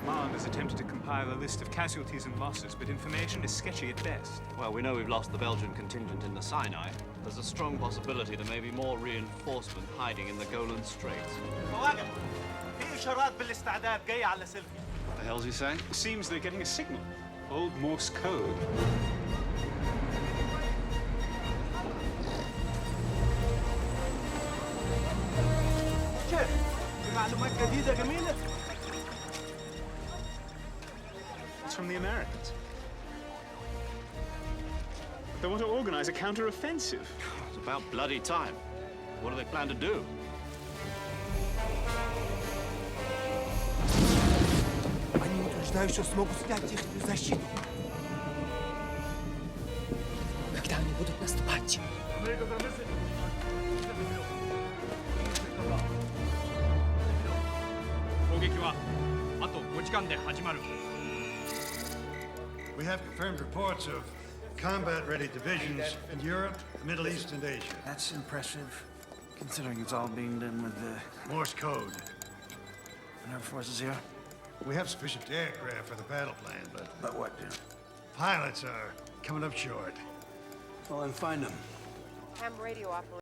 Command has attempted to compile a list of casualties and losses, but information is sketchy at best. Well, we know we've lost the Belgian contingent in the Sinai. There's a strong possibility there may be more reinforcement hiding in the Golan Straits. What The hell's he saying? It seems they're getting a signal. Old Morse code. It's from the Americans. They want to organize a counter-offensive. It's about bloody time. What do they plan to do? Они утверждают, что смогут снять их защиту. Когда они будут наступать? 攻撃はあと5時間で始まる。 We have confirmed reports of combat-ready divisions in Europe, the Middle East, and Asia. That's impressive, considering it's all being done with the Morse code. Air forces here. We have sufficient aircraft for the battle plan, but But what? pilots are coming up short. Well, then find them. Ham radio operator.